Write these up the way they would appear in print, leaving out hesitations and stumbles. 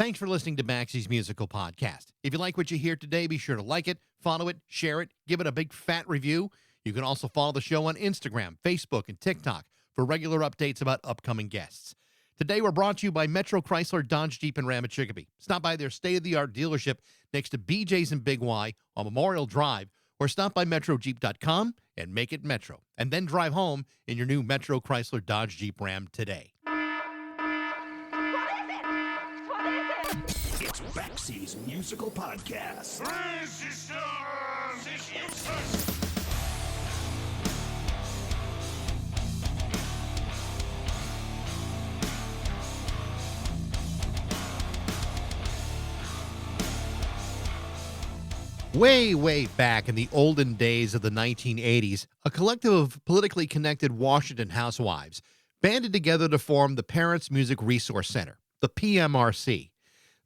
Thanks for listening to Baxie's Musical Podcast. If you like what you hear today, be sure to like it, follow it, share it, give it a big fat review. You can also follow the show on Instagram, Facebook, and TikTok for regular updates about upcoming guests. Today, we're brought to you by Metro Chrysler, Dodge, Jeep, and Ram at Chicopee. Stop by their state-of-the-art dealership next to BJ's and Big Y on Memorial Drive, or stop by MetroJeep.com and make it Metro. And then drive home in your new Metro Chrysler, Dodge, Jeep, Ram today. It's Baxie's Musical Podcast. Way back in the olden days of the 1980s, a collective of politically connected Washington housewives banded together to form the Parents Music Resource Center, the PMRC.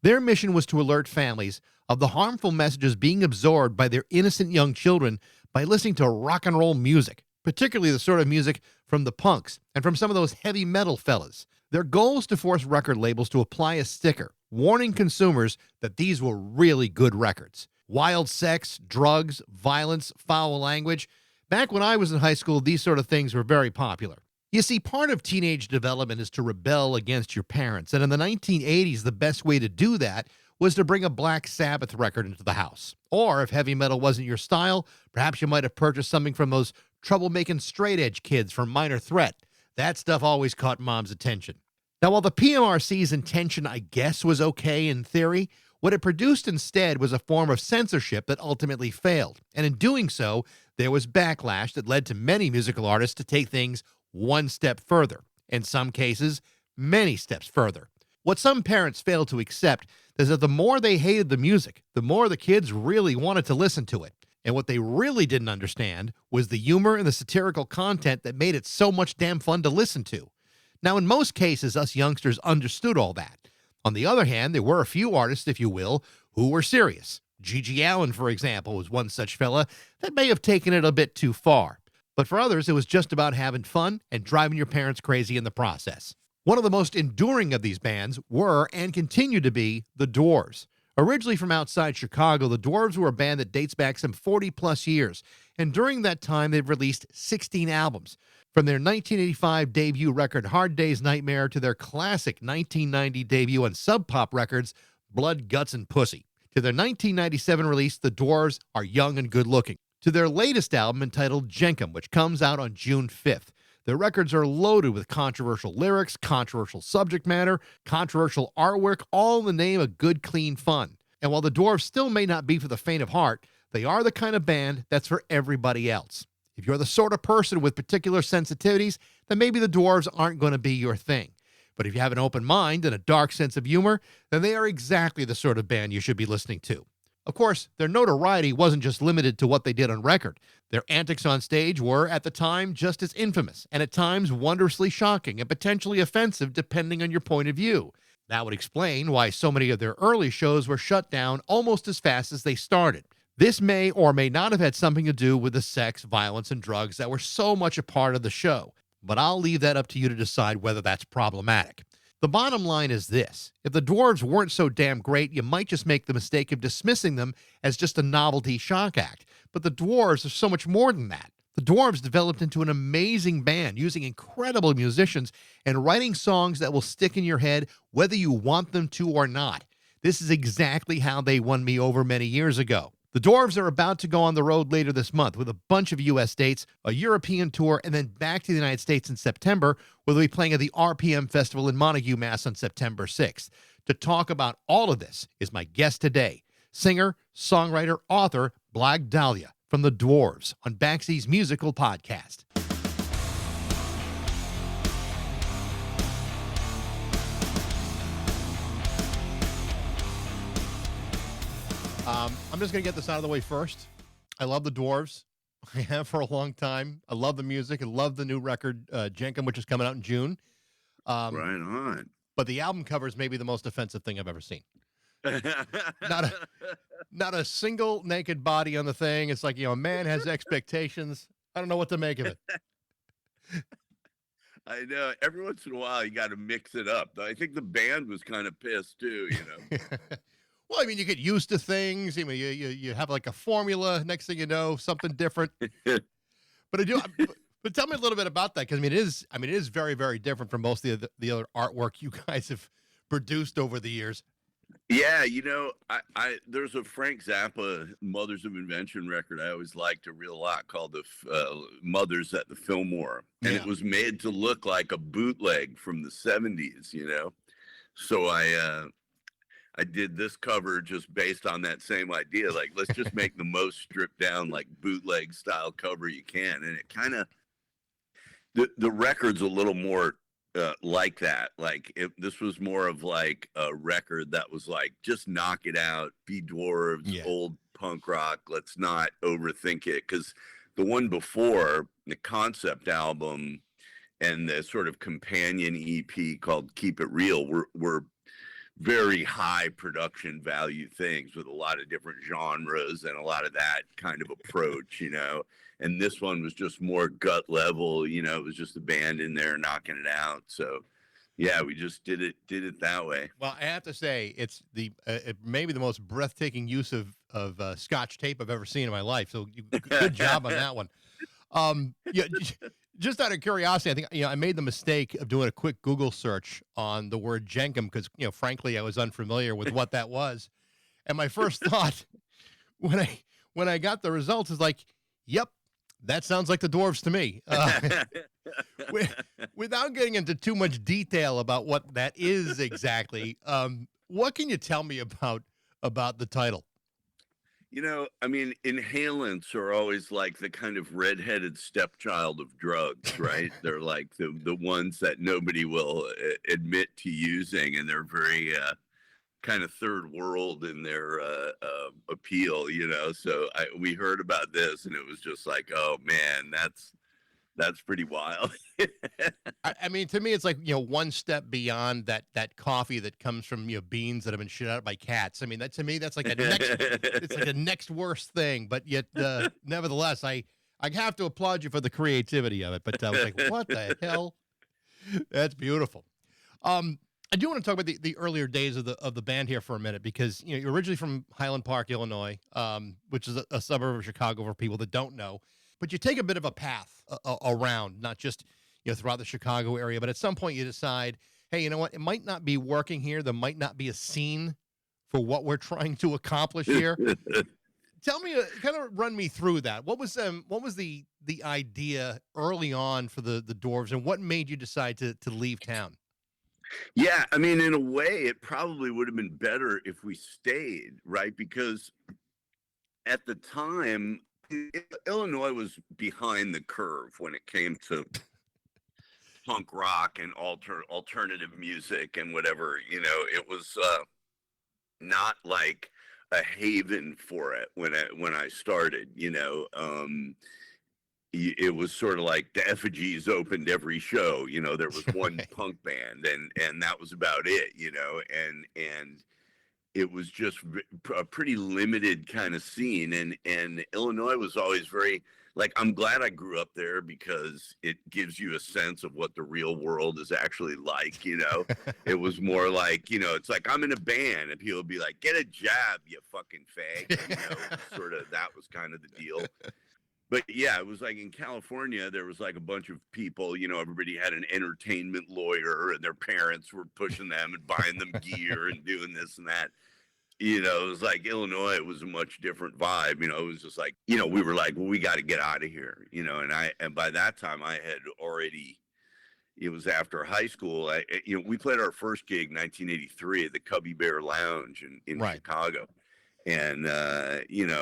Their mission was to alert families of the harmful messages being absorbed by their innocent young children by listening to rock and roll music, particularly the sort of music from the punks and from some of those heavy metal fellas. Their goal is to force record labels to apply a sticker warning consumers that these were really good records. Wild sex, drugs, violence, foul language. Back when I was in high school, these sort of things were very popular. You see, part of teenage development is to rebel against your parents, and in the 1980s, the best way to do that was to bring a Black Sabbath record into the house. Or if heavy metal wasn't your style, perhaps you might have purchased something from those troublemaking straight-edge kids from Minor Threat. That stuff always caught mom's attention. Now, while the PMRC's intention, I guess, was okay in theory, what it produced instead was a form of censorship that ultimately failed. And in doing so, there was backlash that led to many musical artists to take things one step further. In some cases, many steps further. What some parents failed to accept is that the more they hated the music, the more the kids really wanted to listen to it. And what they really didn't understand was the humor and the satirical content that made it so much damn fun to listen to. Now, in most cases, us youngsters understood all that. On the other hand, there were a few artists, if you will, who were serious. G.G. Allin, for example, was one such fella that may have taken it a bit too far. But for others, it was just about having fun and driving your parents crazy in the process. One of the most enduring of these bands were, and continue to be, the Dwarves. Originally from outside Chicago, the Dwarves were a band that dates back some 40-plus years, and during that time, they've released 16 albums. From their 1985 debut record, Hard Day's Nightmare, to their classic 1990 debut on Sub Pop Records, Blood, Guts, and Pussy. To their 1997 release, the Dwarves are young and good-looking. To their latest album entitled Jenkem, which comes out on June 5th. Their records are loaded with controversial lyrics, controversial subject matter, controversial artwork, all in the name of good, clean fun. And while the Dwarves still may not be for the faint of heart, they are the kind of band that's for everybody else. If you're the sort of person with particular sensitivities, then maybe the Dwarves aren't going to be your thing. But if you have an open mind and a dark sense of humor, then they are exactly the sort of band you should be listening to. Of course, their notoriety wasn't just limited to what they did on record. Their antics on stage were, at the time, just as infamous, and at times wondrously shocking and potentially offensive depending on your point of view. That would explain why so many of their early shows were shut down almost as fast as they started. This may or may not have had something to do with the sex, violence, and drugs that were so much a part of the show, but I'll leave that up to you to decide whether that's problematic. The bottom line is this: if the Dwarves weren't so damn great, you might just make the mistake of dismissing them as just a novelty shock act. But the Dwarves are so much more than that. The Dwarves developed into an amazing band using incredible musicians and writing songs that will stick in your head whether you want them to or not. This is exactly how they won me over many years ago. The Dwarves are about to go on the road later this month with a bunch of U.S. dates, a European tour, and then back to the United States in September, where they'll be playing at the RPM Festival in Montague, Mass. On September 6th. To talk about all of this is my guest today, singer, songwriter, author, Blag Dahlia from the Dwarves on Baxie's Musical Podcast. I'm just going to get this out of the way first. I love the Dwarves. I have for a long time. I love the music. I love the new record, Jenkem, which is coming out in June. Right on. But the album cover is maybe the most offensive thing I've ever seen. Not a single naked body on the thing. It's like, a man has expectations. I don't know what to make of it. I know. Every once in a while, you got to mix it up. I think the band was kind of pissed too. Well, I mean, you get used to things. I mean, you have like a formula. Next thing you know, something different. But I do. But tell me a little bit about that, because it is very, very different from most of the other artwork you guys have produced over the years. Yeah, I there's a Frank Zappa Mothers of Invention record I always liked a real lot called the Mothers at the Fillmore, and it was made to look like a bootleg from the '70s. So I did this cover just based on that same idea. Like, let's just make the most stripped down, like bootleg style cover you can, and it kind of the record's a little more. Like that, like this was more of like a record that was like, just knock it out, be Dwarves, old punk rock. Let's not overthink it, because the one before, the concept album and the sort of companion EP called Keep It Real were very high production value things with a lot of different genres and a lot of that kind of approach, and this one was just more gut level, it was just the band in there knocking it out. So yeah, we just did it that way. Well, I have to say, it's it maybe the most breathtaking use of Scotch tape I've ever seen in my life. So good job on that one. Yeah, just out of curiosity, I think I made the mistake of doing a quick Google search on the word Jenkem, because frankly, I was unfamiliar with what that was, and my first thought when I got the results is like, yep, that sounds like the Dwarves to me. Without getting into too much detail about what that is exactly, what can you tell me about the title? Inhalants are always like the kind of redheaded stepchild of drugs, right? They're like the ones that nobody will admit to using, and they're very kind of third world in their appeal, So we heard about this, and it was just like, oh man, that's pretty wild. I mean, to me, it's like, one step beyond that coffee that comes from, beans that have been shit out by cats. I mean, that to me, that's like it's like the next worst thing. But yet, nevertheless, I have to applaud you for the creativity of it. But I was like, what the hell? That's beautiful. I do want to talk about the earlier days of the band here for a minute, because you're originally from Highland Park, Illinois, which is a suburb of Chicago for people that don't know. But you take a bit of a path around, not just throughout the Chicago area, but at some point you decide, hey, you know what? It might not be working here. There might not be a scene for what we're trying to accomplish here. Tell me, kind of run me through that. What was the idea early on for the Dwarves, and what made you decide to leave town? Yeah, I mean, in a way, it probably would have been better if we stayed, right? Because at the time, Illinois was behind the curve when it came to punk rock and alternative music and whatever. It was not like a haven for it when I started. It was sort of like the Effigies opened every show. There was one punk band, and that was about it. And it was just a pretty limited kind of scene, and Illinois was always very, like, I'm glad I grew up there, because it gives you a sense of what the real world is actually like. It was more like, it's like, I'm in a band, and people would be like, get a job, you fucking fag. Sort of, that was kind of the deal. But yeah, it was like in California, there was like a bunch of people, everybody had an entertainment lawyer, and their parents were pushing them and buying them gear and doing this and that. It was like Illinois, it was a much different vibe. It was just like, we were like, well, we got to get out of here, and by that time I had already, it was after high school. We played our first gig in 1983 at the Cubby Bear Lounge in Chicago. And,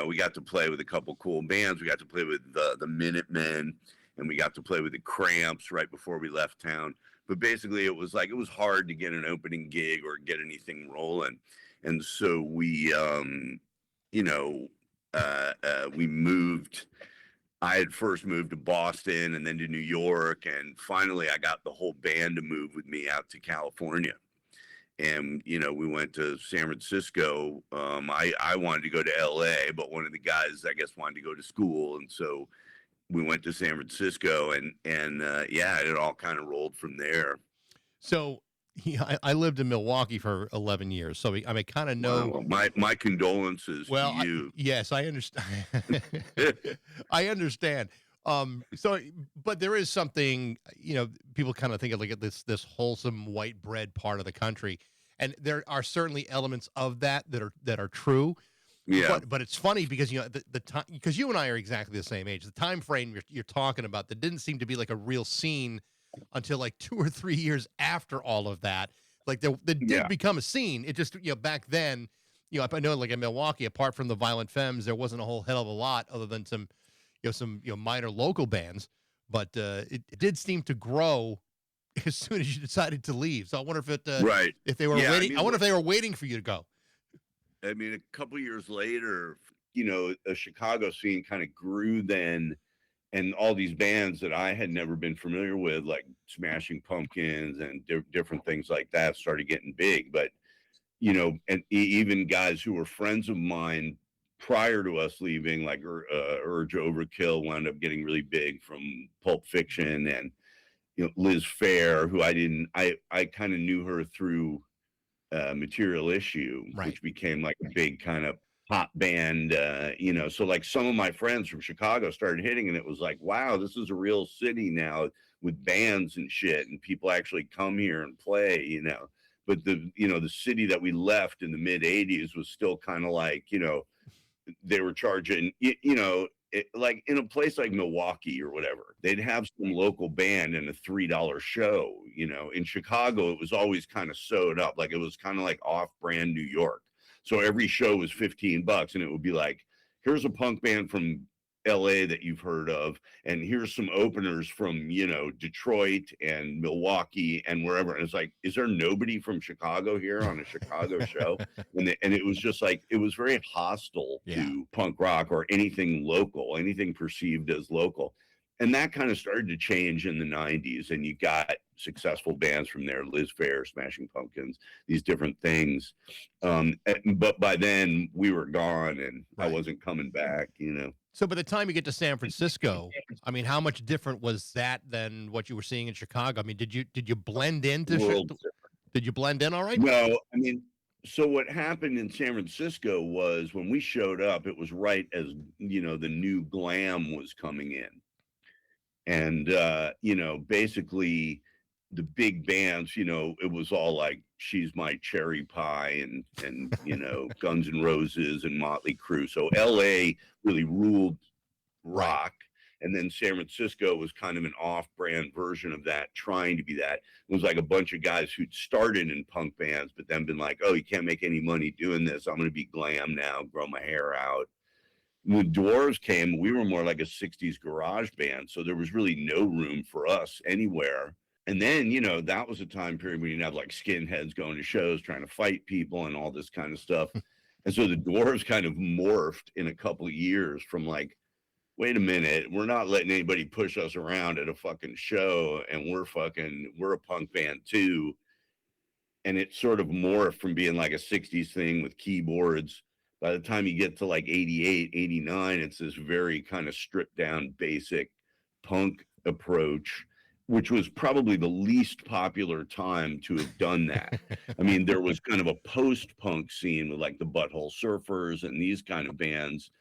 we got to play with a couple cool bands. We got to play with the Minutemen, and we got to play with the Cramps right before we left town. But basically, it was hard to get an opening gig or get anything rolling. And so we moved. I had first moved to Boston and then to New York. And finally, I got the whole band to move with me out to California. And, we went to San Francisco. I wanted to go to LA, but one of the guys, I guess, wanted to go to school. And so we went to San Francisco, and yeah, it all kind of rolled from there. So yeah, I lived in Milwaukee for 11 years, so I mean, kind of know. Wow. My condolences to you. Yes, I understand. I understand. So, but there is something, people kind of think of like this wholesome white bread part of the country, and there are certainly elements of that are true. Yeah. But it's funny because the time, because you and I are exactly the same age. The time frame you're talking about, that didn't seem to be like a real scene until like 2 or 3 years after all of that. Like there did become a scene. It just, back then, I know like in Milwaukee, apart from the Violent Femmes, there wasn't a whole hell of a lot other than some minor local bands. But it did seem to grow as soon as you decided to leave. So I wonder if they were waiting. I wonder if they were waiting for you to go. I mean, a couple years later, a Chicago scene kind of grew then, and all these bands that I had never been familiar with, like Smashing Pumpkins and different things like that, started getting big. But, and even guys who were friends of mine prior to us leaving, like Urge Overkill, wound up getting really big from Pulp Fiction, and, Liz Phair, who I kind of knew her through Material Issue, right, which became like a big kind of pop band, so like some of my friends from Chicago started hitting, and it was like, wow, this is a real city now with bands and shit, and people actually come here and play, but the city that we left in the mid 80s was still kind of like, they were charging, like in a place like Milwaukee or whatever, they'd have some local band and a $3 show. In Chicago, it was always kind of sewed up. Like it was kind of like off-brand New York. So every show was $15, and it would be like, here's a punk band from LA that you've heard of, and here's some openers from, Detroit and Milwaukee and wherever. And it's like, is there nobody from Chicago here on a Chicago show? And it was just like, it was very hostile to punk rock or anything local, anything perceived as local. And that kind of started to change in the 90s, and you got successful bands from there, Liz Phair, Smashing Pumpkins, these different things. But by then we were gone, and I wasn't coming back, So by the time you get to San Francisco, I mean, how much different was that than what you were seeing in Chicago? I mean, did you blend into? Did you blend in all right? No, I mean, so what happened in San Francisco was when we showed up, it was right as, the new glam was coming in. And, basically the big bands, it was all like She's My Cherry Pie and Guns N' Roses and Motley Crue. So LA really ruled rock. And then San Francisco was kind of an off-brand version of that, trying to be that. It was like a bunch of guys who'd started in punk bands, but then been like, oh, you can't make any money doing this. I'm going to be glam now, grow my hair out. When Dwarves came, we were more like a 60s garage band. So there was really no room for us anywhere. And then, that was a time period when you'd have like skinheads going to shows, trying to fight people and all this kind of stuff. And so the Dwarves kind of morphed in a couple of years from like, wait a minute, we're not letting anybody push us around at a fucking show, and we're a punk band too. And it sort of morphed from being like a 60s thing with keyboards. By the time you get to like 88, 89, it's this very kind of stripped down, basic punk approach, which was probably the least popular time to have done that. I mean, there was kind of a post-punk scene with like the Butthole Surfers and these kind of bands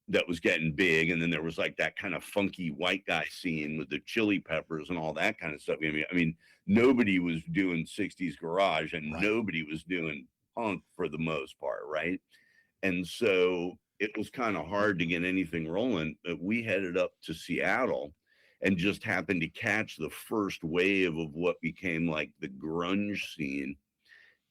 that was getting big. And then there was like that kind of funky white guy scene with the Chili Peppers and all that kind of stuff. I mean, nobody was doing 60s garage, and nobody was doing punk for the most part, right? And so it was kind of hard to get anything rolling, but we headed up to Seattle and just happened to catch the first wave of what became like the grunge scene.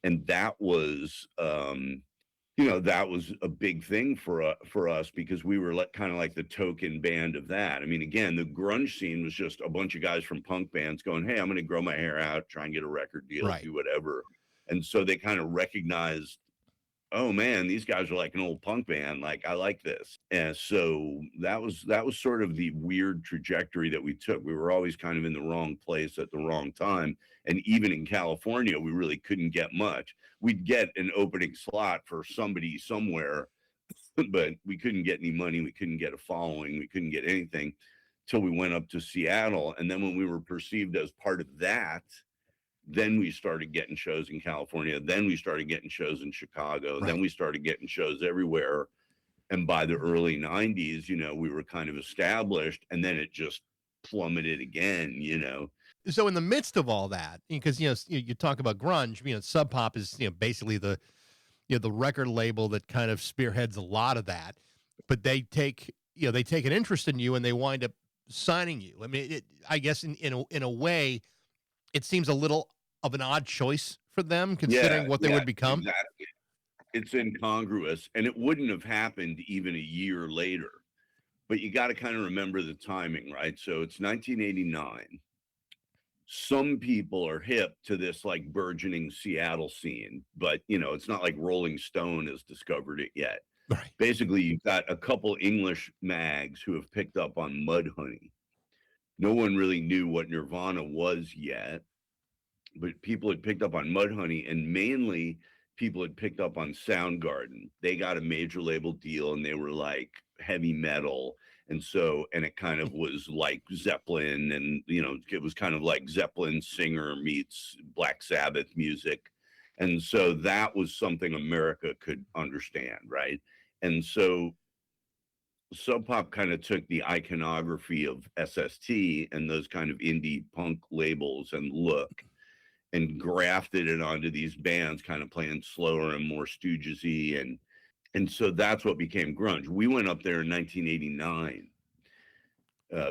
And that was, that was a big thing for us, because we were kind of like the token band of that. I mean, again, the grunge scene was just a bunch of guys from punk bands going, hey, I'm going to grow my hair out, try and get a record deal, do whatever. And so they kind of recognized, oh man, these guys are like an old punk band. Like, I like this. And so that was sort of the weird trajectory that we took. We were always kind of in the wrong place at the wrong time. And even in California, we really couldn't get much. We'd get an opening slot for somebody somewhere, but we couldn't get any money. We couldn't get a following. We couldn't get anything till we went up to Seattle. And then when we were perceived as part of that, then we started getting shows in California. Then we started getting shows in Chicago. Right. Then we started getting shows everywhere. And by the early 90s, we were kind of established, and then it just plummeted again. So in the midst of all that, because, you talk about grunge, Sub Pop is, basically the record label that kind of spearheads a lot of that, but they take an interest in you and they wind up signing you. I mean, I guess in a way, it seems a little of an odd choice for them, considering what they would become. Exactly. It's incongruous, and it wouldn't have happened even a year later. But you got to kind of remember the timing, right? So it's 1989. Some people are hip to this like burgeoning Seattle scene, but it's not like Rolling Stone has discovered it yet. Right. Basically, you've got a couple English mags who have picked up on Mudhoney. No one really knew what Nirvana was yet, but people had picked up on Mudhoney, and mainly people had picked up on Soundgarden. They got a major label deal, and they were like heavy metal. And it kind of was like Zeppelin, and, it was kind of like Zeppelin singer meets Black Sabbath music. And so that was something America could understand, right? And so Sub Pop kind of took the iconography of SST and those kind of indie punk labels and look, and grafted it onto these bands, kind of playing slower and more Stooges-y, and so that's what became grunge. We went up there in 1989,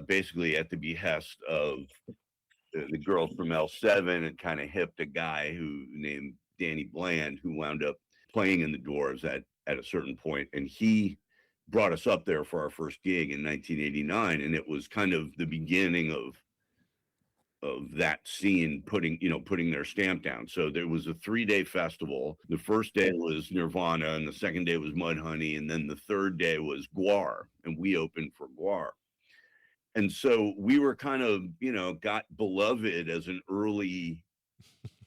basically at the behest of the girl from L7, and kind of hipped a guy named Danny Bland, who wound up playing in the Dwarves at a certain point, and he brought us up there for our first gig in 1989, and it was kind of the beginning of that scene putting their stamp down. So there was a 3-day festival. The first day was Nirvana, and the second day was Mudhoney, and then the third day was Gwar, and we opened for Gwar. And so we were kind of, got beloved as an early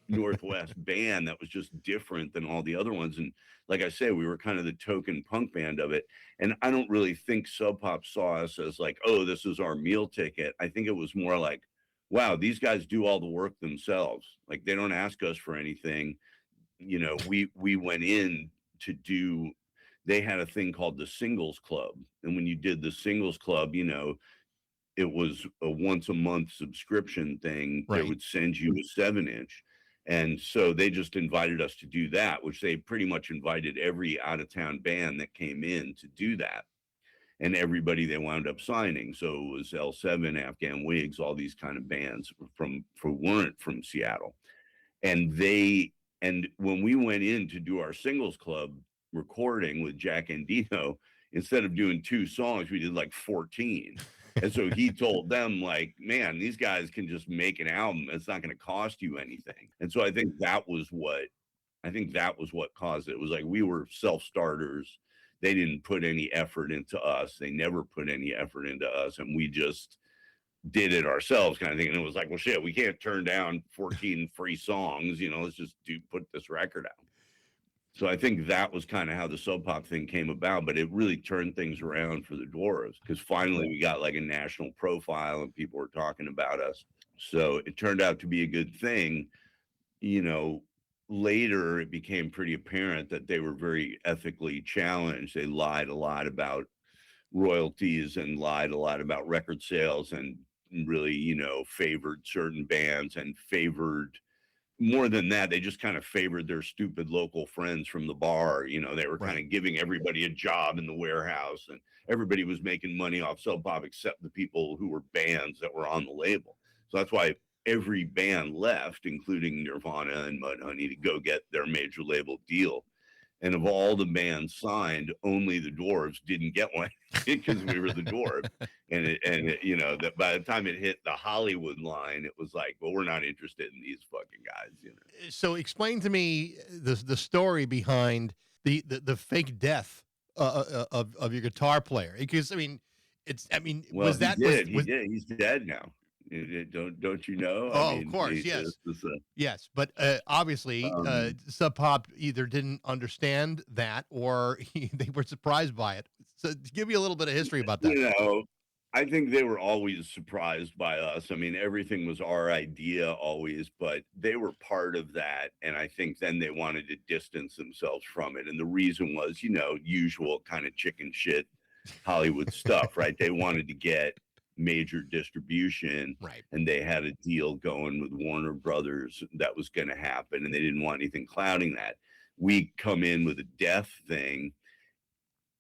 Northwest band that was just different than all the other ones. And like I say, we were kind of the token punk band of it. And I don't really think Sub Pop saw us as like, oh, this is our meal ticket. I think it was more like, wow, these guys do all the work themselves. Like, they don't ask us for anything. We went in to do, they had a thing called the Singles Club. And when you did the Singles Club, it was a once a month subscription thing. Right. They would send you a 7-inch. And so they just invited us to do that, which they pretty much invited every out of town band that came in to do that. And everybody they wound up signing. So it was L7, Afghan Wigs, all these kind of bands weren't from Seattle. And when we went in to do our Singles Club recording with Jack Endino, instead of doing 2 songs, we did like 14. And so he told them, like, man, these guys can just make an album. It's not going to cost you anything. And so I think that was what caused it. It was like, we were self-starters. They didn't put any effort into us. They never put any effort into us. And we just did it ourselves, kind of thing. And it was like, well, shit, we can't turn down 14 free songs. Let's just put this record out. So I think that was kind of how the Sub Pop thing came about. But it really turned things around for the Dwarves, because finally we got like a national profile and people were talking about us. So it turned out to be a good thing. Later, it became pretty apparent that they were very ethically challenged. They lied a lot about royalties and lied a lot about record sales, and really, favored certain bands, and favored, more than that, they just kind of favored their stupid local friends from the bar. They were kind of giving everybody a job in the warehouse, and everybody was making money off Sub Pop except the people who were bands that were on the label. So that's why every band left, including Nirvana and Mudhoney, to go get their major label deal. And of all the bands signed, only the Dwarves didn't get one because we were the Dwarves. And that by the time it hit the Hollywood line, it was like, well, we're not interested in these fucking guys. So explain to me the story behind the fake death of your guitar player, because Well, was that he did. He's dead now. Don't you know? Oh, of course, yes. Yes, but obviously, Sub Pop either didn't understand that, or they were surprised by it. So give me a little bit of history about that. I think they were always surprised by us. I mean, everything was our idea always, but they were part of that. And I think then they wanted to distance themselves from it. And the reason was, usual kind of chicken shit Hollywood stuff, right? They wanted to get major distribution, Right. and they had a deal going with Warner Brothers that was going to happen, and they didn't want anything clouding that. We come in with a death thing,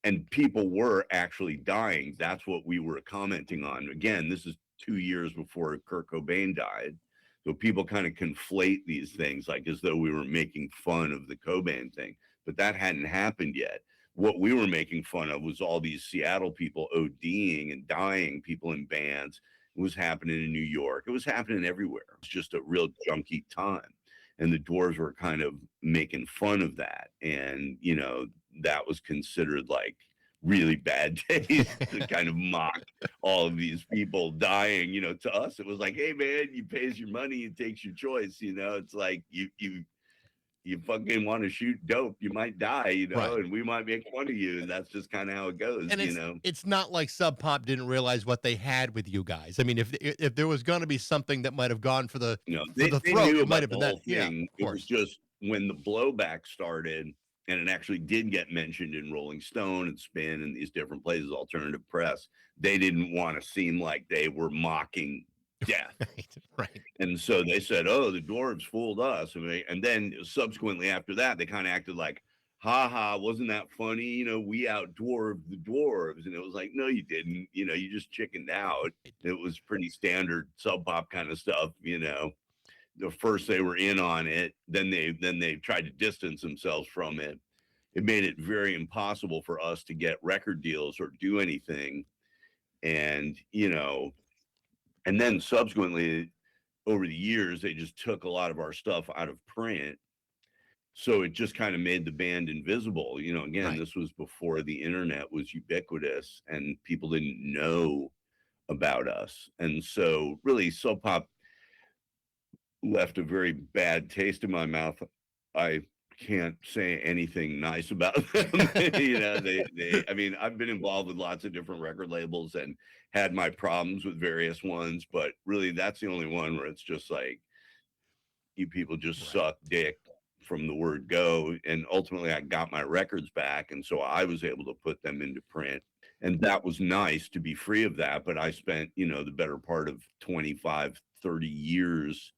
and people were actually dying. That's what we were commenting on. Again, this is 2 years before Kurt Cobain died. So people kind of conflate these things like as though we were making fun of the Cobain thing, but that hadn't happened yet. What we were making fun of was all these Seattle people ODing and dying, people in bands. It was happening in New York. It was happening everywhere. It was just a real junky time. And the Dwarves were kind of making fun of that. And, that was considered like really bad taste to kind of mock all of these people dying. To us, it was like, hey man, you pays your money and takes your choice. It's like you fucking want to shoot dope, you might die, Right. and we might make fun of you, and that's just kind of how it goes, And it's not like Sub Pop didn't realize what they had with you guys. I mean, if there was going to be something that might have gone for the they throat, knew it might about have the been whole that. Yeah, thing. of It was course. just when the blowback started, and it actually did get mentioned in Rolling Stone and Spin and these different places, alternative press. They didn't want to seem like they were mocking death. Right. And so they said, oh, the Dwarves fooled us. And then subsequently after that, they kind of acted like, ha ha, wasn't that funny? We out dwarved the Dwarves. And it was like, no, you didn't. You just chickened out. It was pretty standard Sub Pop kind of stuff. The first they were in on it, then they tried to distance themselves from it. It made it very impossible for us to get record deals or do anything. And, and then subsequently, over the years, they just took a lot of our stuff out of print. So it just kind of made the band invisible. Again, Right. This was before the internet was ubiquitous and people didn't know about us. And so really Sub Pop left a very bad taste in my mouth. I can't say anything nice about them. I mean, I've been involved with lots of different record labels and had my problems with various ones, but really that's the only one where it's just like, you people just Right. suck dick from the word go. And ultimately I got my records back. And so I was able to put them into print. And that was nice to be free of that. But I spent, the better part of 25, 30 years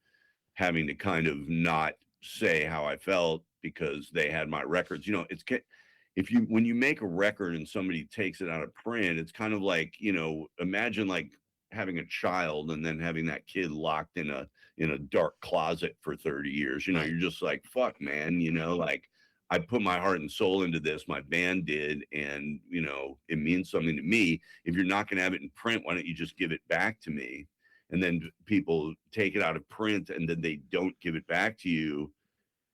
having to kind of not say how I felt because they had my records. When you make a record and somebody takes it out of print, it's kind of like, imagine like having a child and then having that kid locked in a dark closet for 30 years. Right. You're just like, fuck, man, like I put my heart and soul into this, my band did, and it means something to me. If you're not going to have it in print, why don't you just give it back to me? And then people take it out of print and then they don't give it back to you.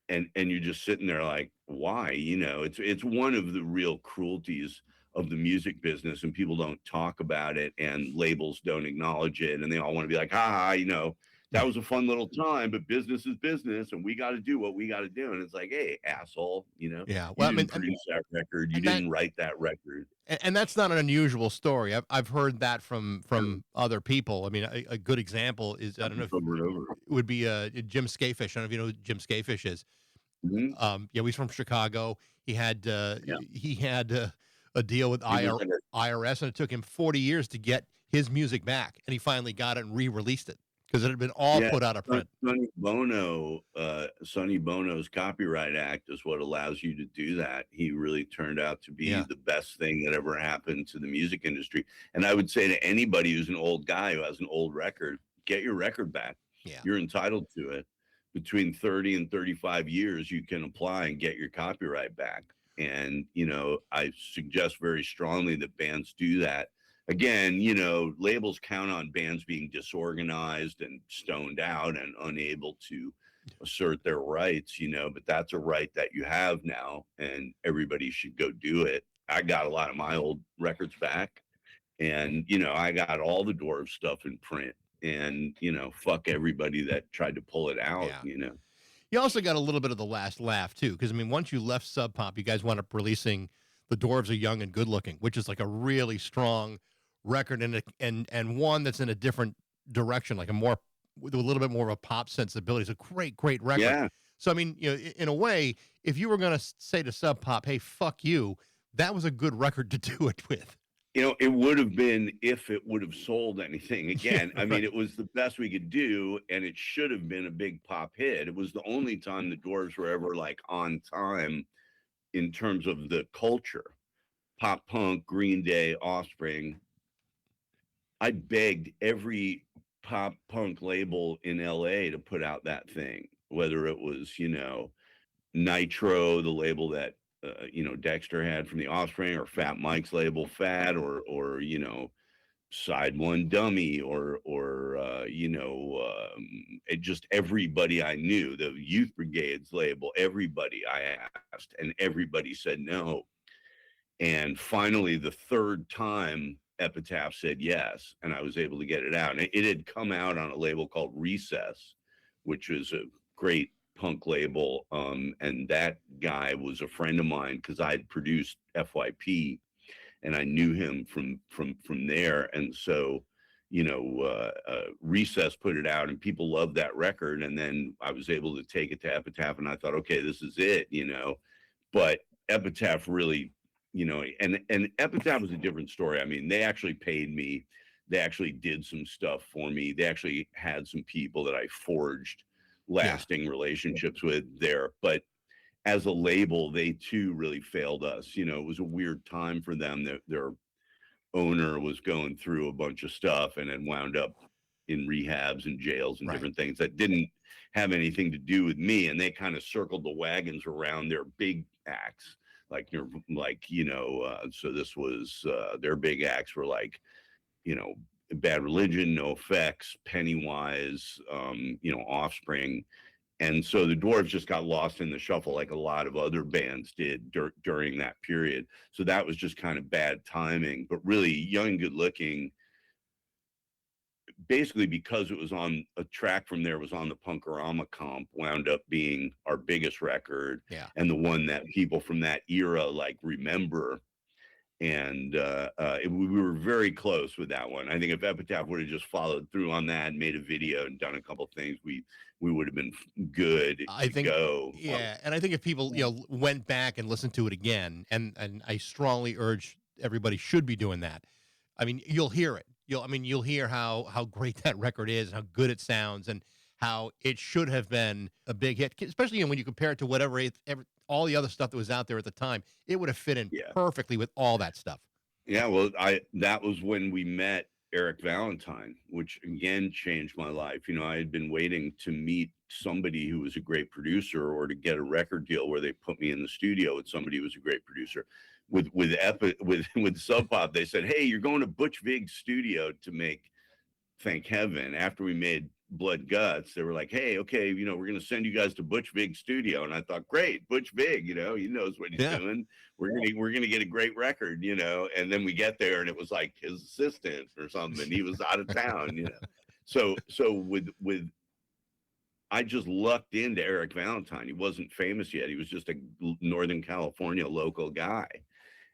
And you're just sitting there like, why? It's one of the real cruelties of the music business, and people don't talk about it, and labels don't acknowledge it, and they all want to be like, that was a fun little time, but business is business, and we got to do what we got to do. And it's like, hey, asshole, Yeah. you Well, didn't produce that record, you didn't write that record. And that's not an unusual story. I've heard that from other people. I mean, a good example is, I don't know if Over and over. it would be Jim Skafish. I don't know if you know who Jim Skafish is. Mm-hmm. He's from Chicago. He had a deal with He was in it. IRS, and it took him 40 years to get his music back, and he finally got it and re-released it because it had been all put out of print. Sonny Bono's Copyright Act is what allows you to do that. He really turned out to be the best thing that ever happened to the music industry. And I would say to anybody who's an old guy who has an old record, get your record back. Yeah. You're entitled to it. Between 30 and 35 years, you can apply and get your copyright back. And, I suggest very strongly that bands do that. Again, labels count on bands being disorganized and stoned out and unable to assert their rights, but that's a right that you have now, and everybody should go do it. I got a lot of my old records back, and, I got all the Dwarves stuff in print, and, fuck everybody that tried to pull it out, You also got a little bit of the last laugh, too, because, I mean, once you left Sub Pop, you guys wound up releasing The Dwarves Are Young and Good Looking, which is like a really strong record and one that's in a different direction, like a more with a little bit more of a pop sensibility. It's a great record. Yeah. So I mean, in a way, if you were going to say to Sub Pop, "Hey, fuck you," that was a good record to do it with. It would have been if it would have sold anything. Again, I mean, it was the best we could do, and it should have been a big pop hit. It was the only time the Dwarves were ever like on time in terms of the culture. Pop punk, Green Day, Offspring. I begged every pop punk label in LA to put out that thing, whether it was, Nitro, the label that Dexter had from the Offspring, or Fat Mike's label, Fat, or Side One Dummy, or it just everybody I knew, the Youth Brigade's label, everybody I asked, and everybody said no. And finally, the third time, Epitaph said yes, and I was able to get it out. And it had come out on a label called Recess, which is a great punk label. And that guy was a friend of mine because I'd produced FYP, and I knew him from there. And so, Recess put it out, and people loved that record. And then I was able to take it to Epitaph, and I thought, okay, this is it, But Epitaph really, and Epitaph was a different story. I mean, they actually paid me. They actually did some stuff for me. They actually had some people that I forged lasting relationships with there. But as a label, they too really failed us. It was a weird time for them. Their owner was going through a bunch of stuff and then wound up in rehabs and jails and different things that didn't have anything to do with me. And they kind of circled the wagons around their big acts. So this was their big acts were like, Bad Religion, No Effects, Pennywise, Offspring. And so the Dwarves just got lost in the shuffle like a lot of other bands did during that period. So that was just kind of bad timing. But really, Young and Good Looking, basically because it was on a track from there, was on the Punkorama comp, wound up being our biggest record, and the one that people from that era like remember. And we were very close with that one. I think if Epitaph would have just followed through on that and made a video and done a couple of things, we would have been good. I think, and I think if people went back and listened to it again, and I strongly urge everybody should be doing that. I mean, you'll hear it. You'll hear how great that record is, how good it sounds, and how it should have been a big hit, especially when you compare it to whatever all the other stuff that was out there at the time. It would have fit in perfectly with all that stuff. Yeah, well, that was when we met Eric Valentine, which again changed my life. I had been waiting to meet somebody who was a great producer, or to get a record deal where they put me in the studio with somebody who was a great producer. With Sub Pop, they said, "Hey, you're going to Butch Vig's studio to make Thank Heaven." After we made Blood Guts, they were like, "Hey, okay, we're going to send you guys to Butch Vig's studio." And I thought, great, Butch Vig, he knows what he's doing. We're going to get a great record, and then we get there and it was like his assistant or something. He was out of town, So with I just lucked into Eric Valentine. He wasn't famous yet. He was just a Northern California local guy.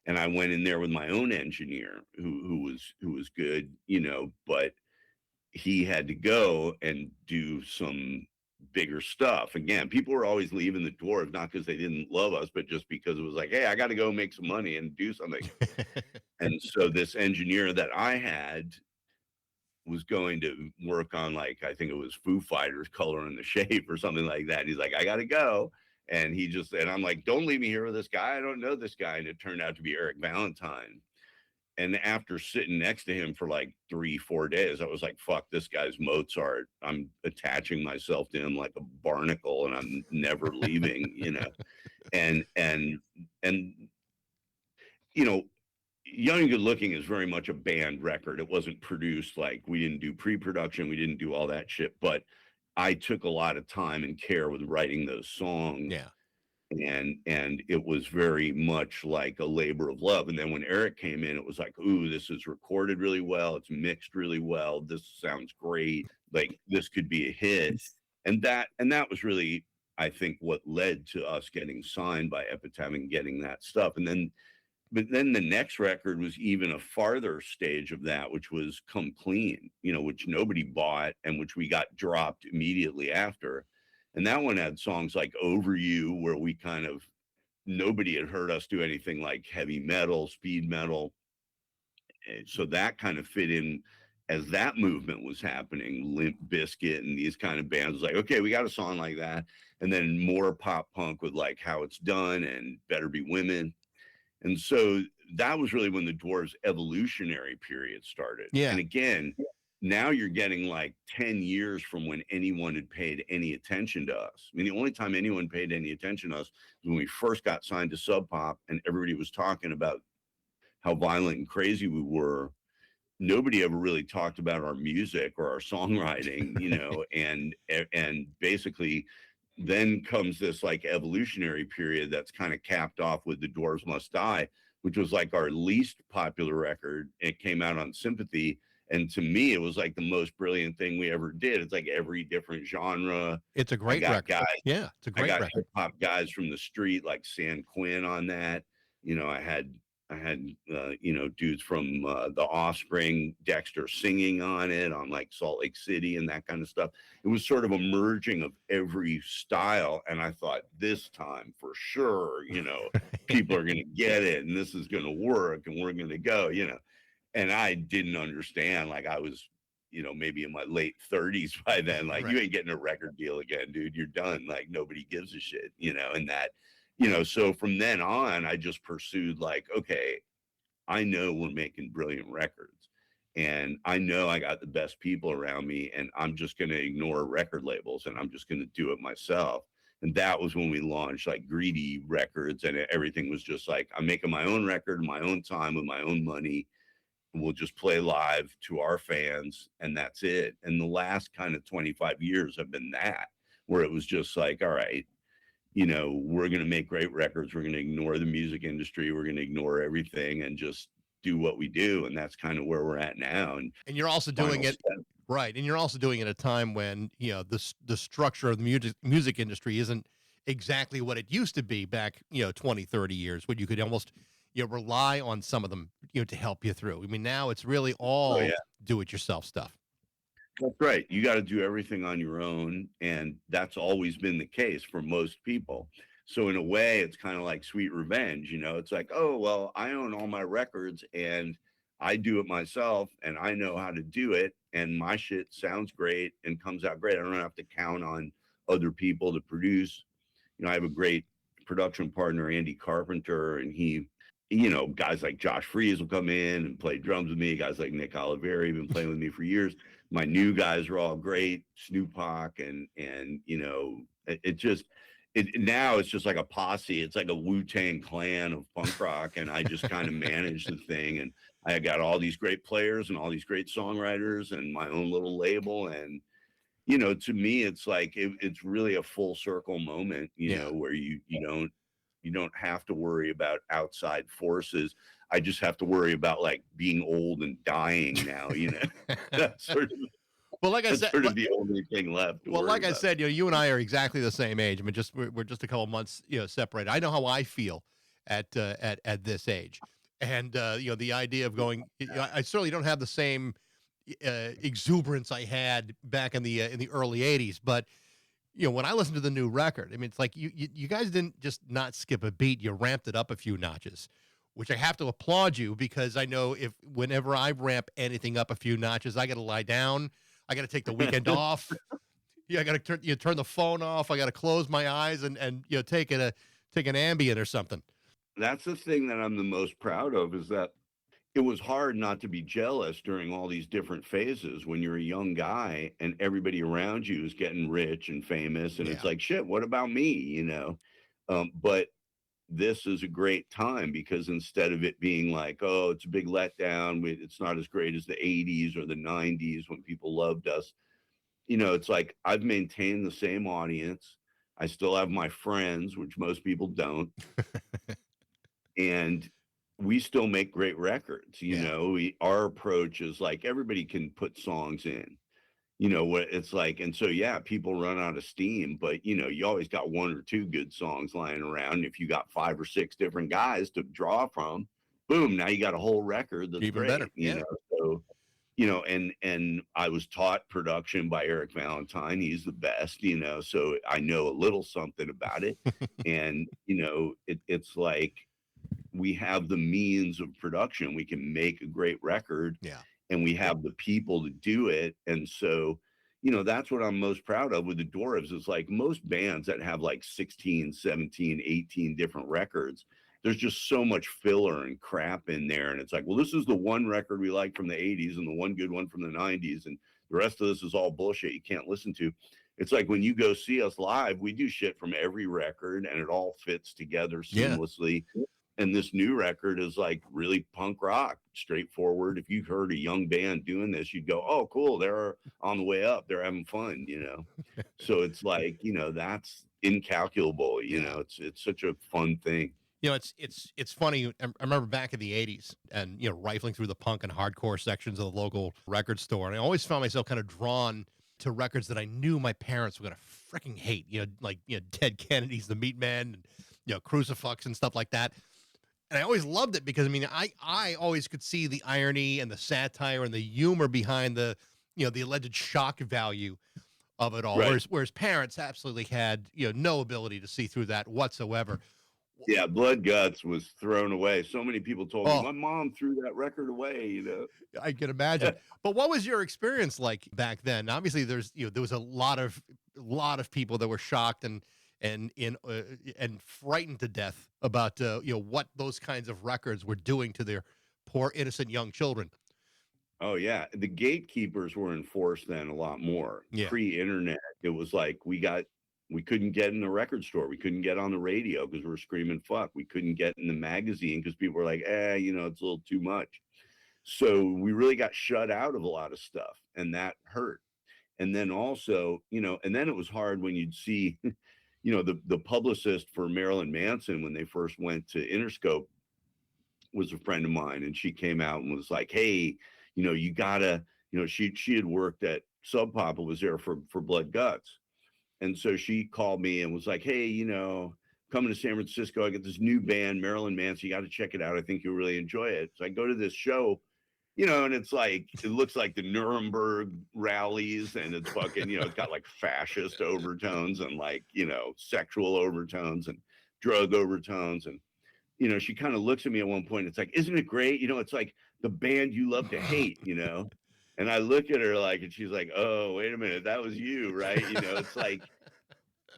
And I went in there with my own engineer who was good, but he had to go and do some bigger stuff. Again, people were always leaving the Dwarves, not because they didn't love us, but just because it was like, hey, I got to go make some money and do something. And so this engineer that I had was going to work on, like, I think it was Foo Fighters, Color in the Shape or something like that. He's like, I got to go. And I'm like, don't leave me here with this guy. I don't know this guy. And it turned out to be Eric Valentine. And after sitting next to him for like 3-4 days, I was like, fuck, this guy's Mozart. I'm attaching myself to him like a barnacle, and I'm never leaving, and Young and Good Looking is very much a band record. It wasn't produced, like, we didn't do pre-production. We didn't do all that shit, but I took a lot of time and care with writing those songs. Yeah. And it was very much like a labor of love. And then when Eric came in, it was like, ooh, this is recorded really well. It's mixed really well. This sounds great. Like, this could be a hit. And that was really, I think, what led to us getting signed by Epitaph and getting that stuff. And then but then the next record was even a farther stage of that, which was Come Clean, which nobody bought and which we got dropped immediately after. And that one had songs like Over You, where we kind of, nobody had heard us do anything like heavy metal, speed metal. So that kind of fit in as that movement was happening. Limp Bizkit and these kind of bands was like, okay, we got a song like that. And then more pop punk with like How It's Done and Better Be Women. And so that was really when the Dwarves evolutionary period started. Yeah. And again, now you're getting like 10 years from when anyone had paid any attention to us. I mean, the only time anyone paid any attention to us was when we first got signed to Sub Pop and everybody was talking about how violent and crazy we were. Nobody ever really talked about our music or our songwriting, and basically then comes this like evolutionary period that's kind of capped off with The Dwarves Must Die, which was like our least popular record. It came out on Sympathy. And to me, it was like the most brilliant thing we ever did. It's like every different genre. It's a great record. Guys, yeah, it's a great record. Hip hop guys from the street like San Quinn on that. I had dudes from The Offspring, Dexter singing on it, on like Salt Lake City and that kind of stuff. It was sort of a merging of every style. And I thought this time for sure, people are going to get it and this is going to work and we're going to go, and I didn't understand. Like I was, maybe in my late 30s by then, like you ain't getting a record deal again, dude. You're done. Like nobody gives a shit, and that, so from then on, I just pursued like, okay, I know we're making brilliant records and I know I got the best people around me and I'm just going to ignore record labels and I'm just going to do it myself. And that was when we launched like Greedy Records and everything was just like, I'm making my own record, my own time with my own money. And we'll just play live to our fans and that's it. And the last kind of 25 years have been that, where it was just like, all right, we're going to make great records. We're going to ignore the music industry. We're going to ignor everything and just do what we do. And that's kind of where we're at now. And you're also doing it right. And you're also doing it at a time when, the structure of the music industry isn't exactly what it used to be back, 20, 30 years when you could almost, rely on some of them, to help you through. I mean, now it's really all do it yourself stuff. That's right. You got to do everything on your own. And that's always been the case for most people. So in a way, it's kind of like Sweet Revenge. It's like, oh, well, I own all my records and I do it myself and I know how to do it. And my shit sounds great and comes out great. I don't have to count on other people to produce. I have a great production partner, Andy Carpenter, and he, guys like Josh Freese will come in and play drums with me. Guys like Nick Oliveri have been playing with me for years. My new guys are all great, Snoop Hawk, and now it's just like a posse. It's like a Wu-Tang clan of punk rock, and I just kind of manage the thing. And I got all these great players and all these great songwriters and my own little label. And to me, it's like it's really a full circle moment. Where you don't have to worry about outside forces. I just have to worry about like being old and dying now, That's sort of, well, like I said, sort of the only thing left. Well, like I said, you and I are exactly the same age. I mean, we're just a couple months, separated. I know how I feel at this age, and the idea of going, I certainly don't have the same exuberance I had back in the early '80s, but. When I listen to the new record, I mean, it's like you guys didn't just not skip a beat. You ramped it up a few notches, which I have to applaud you because I know whenever I ramp anything up a few notches, I got to lie down. I got to take the weekend off. I got to turn the phone off. I got to close my eyes and take an Ambien or something. That's the thing that I'm the most proud of is that it was hard not to be jealous during all these different phases when you're a young guy and everybody around you is getting rich and famous. And it's like, shit, what about me? But this is a great time because instead of it being like, oh, it's a big letdown, it's not as great as the 80s or the 90s when people loved us. It's like I've maintained the same audience. I still have my friends, which most people don't. And we still make great records. Our approach is like everybody can put songs in, what it's like. And so, people run out of steam, but you always got one or two good songs lying around. If you got 5 or 6 different guys to draw from, boom, now you got a whole record that's Even great, better. you Yeah. know. So, you know, and I was taught production by Eric Valentine. He's the best, you know, so I know a little something about it. And, you know, it's like we have the means of production. We can make a great record, Yeah. and we have the people to do it. And so, you know, that's what I'm most proud of with the Dwarves. Is like most bands that have like 16, 17, 18 different records, there's just so much filler and crap in there. And it's like, well, this is the one record we like from the 80s and the one good one from the 90s. And the rest of this is all bullshit you can't listen to. It's like when you go see us live, we do shit from every record and it all fits together Yeah. seamlessly. And this new record is like really punk rock, straightforward. If you heard a young band doing this, you'd go, oh, cool. They're on the way up. They're having fun, you know? So it's like, you know, that's incalculable. You Yeah. know, it's such a fun thing. You know, it's funny. I remember back in the '80s, and you know, rifling through the punk and hardcore sections of the local record store, and I always found myself kind of drawn to records that I knew my parents were gonna freaking hate. You know, like Dead Kennedys, The Meatmen, and Crucifix and stuff like that. And I always loved it because I mean, I always could see the irony and the satire and the humor behind the the alleged shock value of it all. Right. Whereas parents absolutely had no ability to see through that whatsoever. Yeah, Blood Guts was thrown away. So many people told me Oh. my mom threw that record away, you know. I can imagine. But what was your experience like back then? Obviously, there was a lot of people that were shocked and frightened to death about what those kinds of records were doing to their poor innocent young children. Oh yeah, the gatekeepers were enforced then a lot more. Yeah. Pre-internet, it was like we couldn't get in the record store. We couldn't get on the radio because we were screaming fuck. We couldn't get in the magazine because people were like, it's a little too much. So we really got shut out of a lot of stuff, and that hurt. And then also, and then it was hard when you'd see, the publicist for Marilyn Manson when they first went to Interscope was a friend of mine, and she came out and was like, hey, you gotta, she had worked at Sub Pop, was there for Blood Guts. And so she called me and was like, hey, coming to San Francisco, I got this new band, Marilyn Manson. You got to check it out. I think you'll really enjoy it. So I go to this show, and it's like, it looks like the Nuremberg rallies, and it's fucking, it's got like fascist overtones and like, sexual overtones and drug overtones. And, she kind of looks at me at one point. It's like, isn't it great? It's like the band you love to hate, And I look at her like, and she's like, oh, wait a minute, that was you, right? It's like,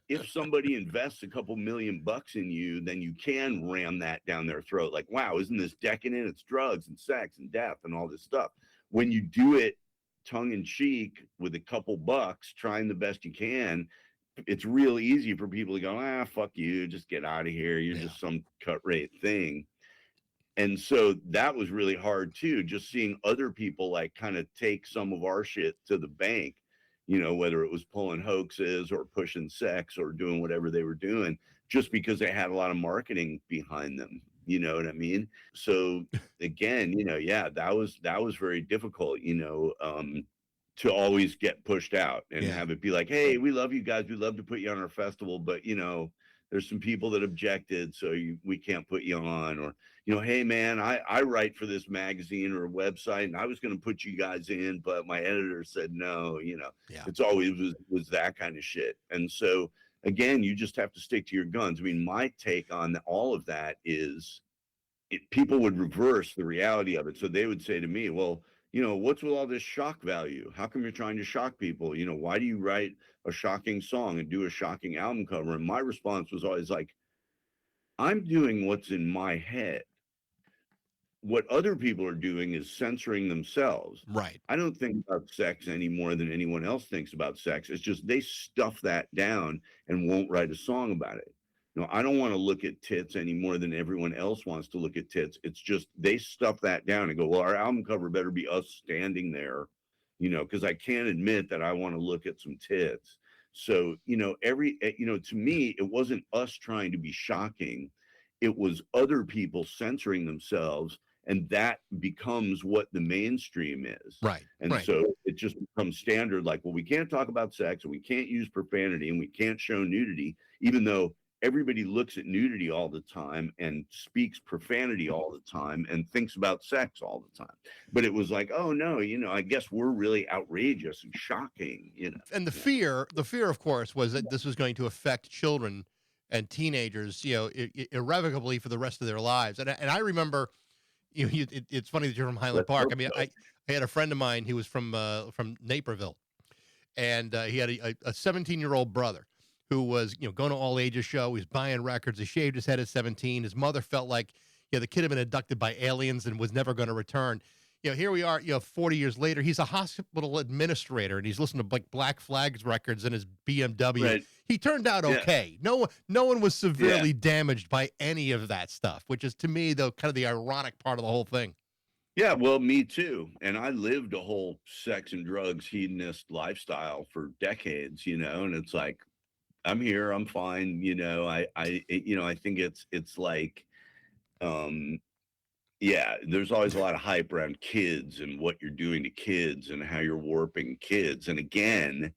if somebody invests a couple $1,000,000 in you, then you can ram that down their throat. Like, wow, isn't this decadent? It's drugs and sex and death and all this stuff. When you do it tongue in cheek with a couple bucks, trying the best you can, it's real easy for people to go, fuck you, just get out of here. You're just some cut rate thing. And so that was really hard too, just seeing other people like kind of take some of our shit to the bank, whether it was pulling hoaxes or pushing sex or doing whatever they were doing, just because they had a lot of marketing behind them. You know what I mean? So again, that was very difficult, to always get pushed out and have it be like, hey, we love you guys. We'd love to put you on our festival, but there's some people that objected, so we can't put you on. Or, hey man, I write for this magazine or website, and I was going to put you guys in, but my editor said no. It's always was that kind of shit. And so again, you just have to stick to your guns. I mean, my take on all of that is people would reverse the reality of it. So they would say to me, well, what's with all this shock value? How come you're trying to shock people? Why do you write a shocking song and do a shocking album cover? And my response was always like, I'm doing what's in my head. What other people are doing is censoring themselves. Right. I don't think about sex any more than anyone else thinks about sex. It's just they stuff that down and won't write a song about it. I don't want to look at tits any more than everyone else wants to look at tits. It's just they stuff that down and go, well, our album cover better be us standing there, because I can't admit that I want to look at some tits. So, to me, it wasn't us trying to be shocking. It was other people censoring themselves, and that becomes what the mainstream is. Right. And so it just becomes standard, like, well, we can't talk about sex and we can't use profanity and we can't show nudity, even though everybody looks at nudity all the time and speaks profanity all the time and thinks about sex all the time. But it was like, oh no, I guess we're really outrageous and shocking, And Yeah. the fear, of course, was that this was going to affect children and teenagers, irrevocably for the rest of their lives. And I remember, it's funny that you're from Highland Let's Park. hope I mean, so. I had a friend of mine who was from Naperville, and he had a 17-year-old brother who was going to all ages show. He was buying records. He shaved his head at 17. His mother felt like the kid had been abducted by aliens and was never going to return. Here we are, 40 years later. He's a hospital administrator, and he's listening to like Black Flags records in his BMW. Right. He turned out Yeah. okay. No one was severely damaged by any of that stuff, which is to me the kind of the ironic part of the whole thing. Yeah, well, me too. And I lived a whole sex and drugs hedonist lifestyle for decades, and it's like, I'm here, I'm fine, I think it's like, there's always a lot of hype around kids and what you're doing to kids and how you're warping kids. And again,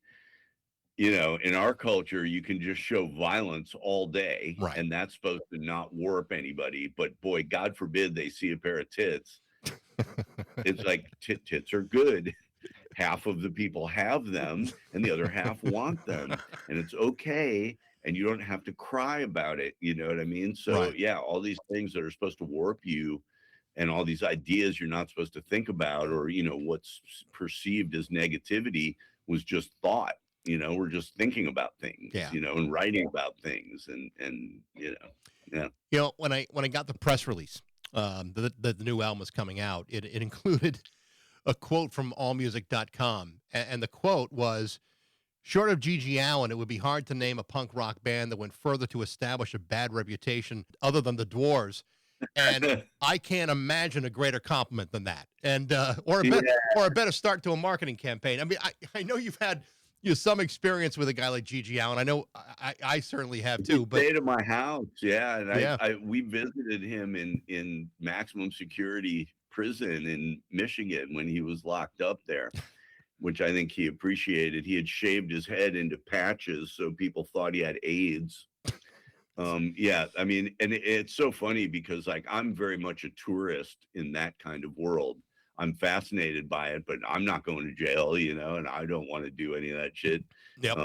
in our culture, you can just show violence all day, Right. and that's supposed to not warp anybody. But boy, God forbid they see a pair of tits. It's like tits are good. Half of the people have them and the other half want them, and it's okay, and you don't have to cry about it. You know what I mean? So Right. yeah, all these things that are supposed to warp you and all these ideas you're not supposed to think about, or what's perceived as negativity was just thought. We're just thinking about things, Yeah. and writing about things, and yeah. When I got the press release, the new album was coming out, it included a quote from allmusic.com. And the quote was, "Short of Gigi Allen, it would be hard to name a punk rock band that went further to establish a bad reputation other than the Dwarves." And I can't imagine a greater compliment than that. And, or a better start to a marketing campaign. I mean, I know you've had some experience with a guy like Gigi Allen. I know I certainly have too, but Stayed at my house, yeah, and yeah. we visited him in maximum security prison in Michigan when he was locked up there, which I think he appreciated. He had shaved his head into patches, so people thought he had AIDS. Yeah, I mean, and it's so funny because like I'm very much a tourist in that kind of world. I'm fascinated by it, but I'm not going to jail, and I don't want to do any of that shit. Yep.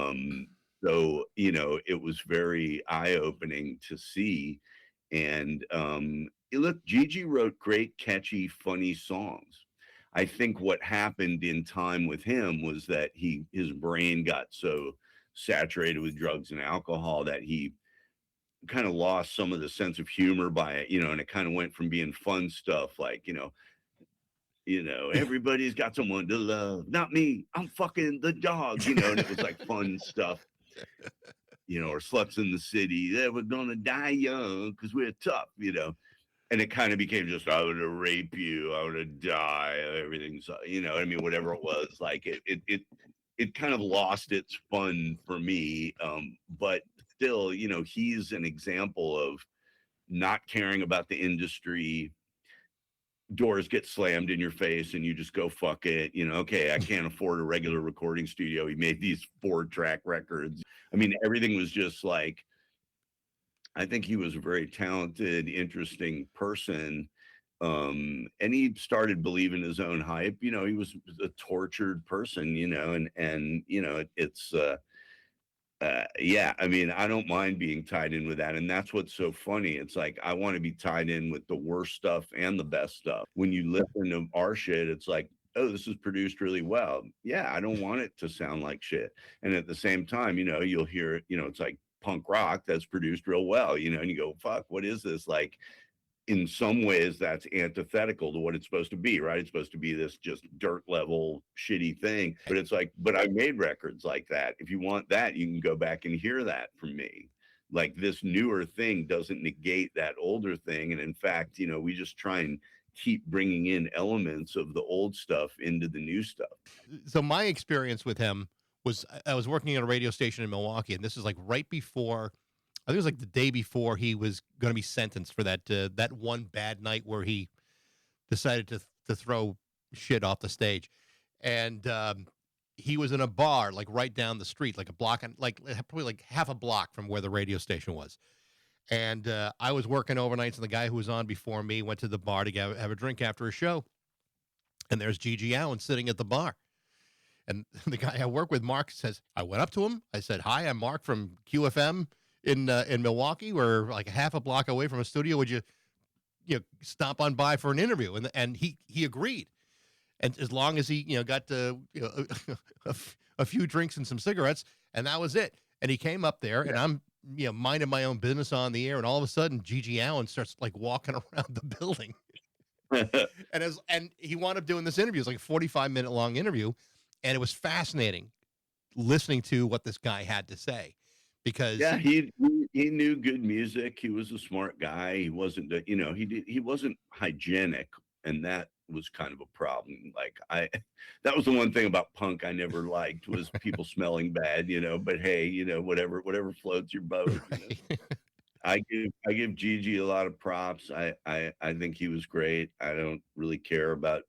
So, it was very eye-opening to see. And look, Gigi wrote great, catchy, funny songs. I think what happened in time with him was that his brain got so saturated with drugs and alcohol that he kind of lost some of the sense of humor by it, and it kind of went from being fun stuff like, everybody's got someone to love, not me, I'm fucking the dog, and it was like fun stuff, or sluts in the city, yeah, we're gonna die young because we're tough, and it kind of became just, I want to rape you, I want to die, everything's, I mean, whatever it was, like it kind of lost its fun for me, but still, he's an example of not caring about the industry. Doors get slammed in your face and you just go, fuck it. Okay, I can't afford a regular recording studio. He made these 4-track records. I mean, everything was just like, I think he was a very talented, interesting person. And he started believing his own hype. He was a tortured person, and it's, yeah, I mean, I don't mind being tied in with that. And that's what's so funny. It's like, I want to be tied in with the worst stuff and the best stuff. When you listen to our shit, it's like, oh, this is produced really well. Yeah, I don't want it to sound like shit. And at the same time, you'll hear, it's like punk rock that's produced real well, and you go, fuck, what is this? Like, in some ways that's antithetical to what it's supposed to be, right? It's supposed to be this just dirt level shitty thing, but it's like, but I made records like that. If you want that, you can go back and hear that from me. Like, this newer thing doesn't negate that older thing, and in fact, we just try and keep bringing in elements of the old stuff into the new stuff. So my experience with him was, I was working at a radio station in Milwaukee, and this is like right before, I think it was like the day before he was going to be sentenced for that one bad night where he decided to throw shit off the stage. And he was in a bar like right down the street, like a block, like probably like half a block from where the radio station was. And I was working overnights, and the guy who was on before me went to the bar to have a drink after a show. And there's Gigi Allen sitting at the bar. And the guy I work with, Mark, says, I went up to him. I said, hi, I'm Mark from QFM in Milwaukee. We're like a half a block away from a studio. Would you stop on by for an interview? And he agreed. And as long as he, got a few drinks and some cigarettes, and that was it. And he came up there, and I'm, minding my own business on the air, and all of a sudden, Gigi Allen starts like walking around the building. and he wound up doing this interview. It was like a 45-minute long interview, and it was fascinating listening to what this guy had to say, because he knew good music. He was a smart guy. He wasn't, he wasn't hygienic, and that was kind of a problem. Like that was the one thing about punk I never liked, was people smelling bad, but hey, whatever floats your boat. Right. I give Gigi a lot of props. I think he was great. I don't really care about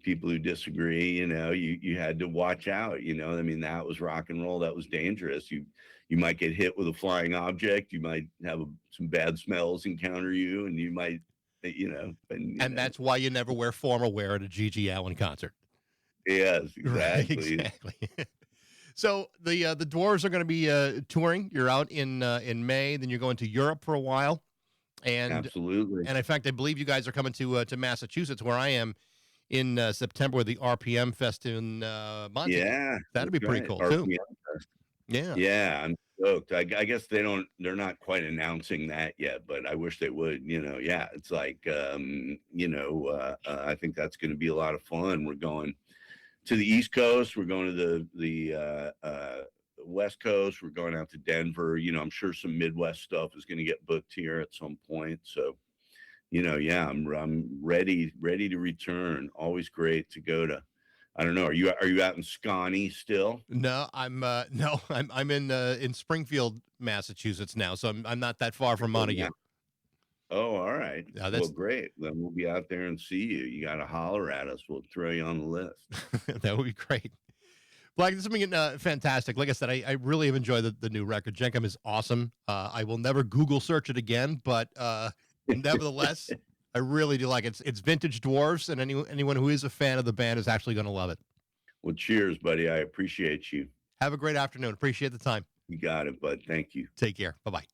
people who disagree. You had to watch out. I mean, that was rock and roll. That was dangerous. You might get hit with a flying object. You might have some bad smells encounter you, and you might, and that's why you never wear formal wear at a Gigi Allen concert. Yes, exactly. Right, exactly. So the Dwarves are going to be touring. You're out in May, then you're going to Europe for a while, and absolutely. And in fact, I believe you guys are coming to Massachusetts, where I am, in September with the RPM Fest in Montague. Yeah, that'd be pretty cool RPM too. Fest. Yeah, I'm stoked. I guess they're not quite announcing that yet, but I wish they would. It's like I think that's going to be a lot of fun. We're going to the East Coast. We're going to the West Coast. We're going out to Denver. I'm sure some Midwest stuff is going to get booked here at some point. So, I'm ready to return. Always great to go to. I don't know. Are you out in Scotty still? No, I'm in Springfield, Massachusetts now. So I'm not that far from Montague. Oh, all right. Well, great. Then we'll be out there and see you. You got to holler at us. We'll throw you on the list. That would be great. Blag, this has been fantastic. Like I said, I really have enjoyed the new record. Jenkem is awesome. I will never Google search it again, but nevertheless, I really do like it. It's vintage Dwarves, and anyone who is a fan of the band is actually going to love it. Well, cheers, buddy. I appreciate you. Have a great afternoon. Appreciate the time. You got it, bud. Thank you. Take care. Bye-bye.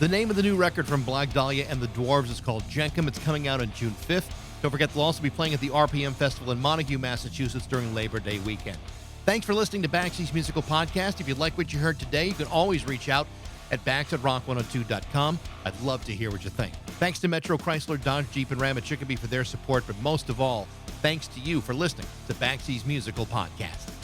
The name of the new record from Blag Dahlia and the Dwarves is called Jenkem. It's coming out on June 5th. Don't forget, they'll also be playing at the RPM Festival in Montague, Massachusetts during Labor Day weekend. Thanks for listening to Baxie's Musical Podcast. If you like what you heard today, you can always reach out at Bax@rock102.com. I'd love to hear what you think. Thanks to Metro, Chrysler, Dodge, Jeep, and Ram at Chicopee for their support, but most of all, thanks to you for listening to Baxie's Musical Podcast.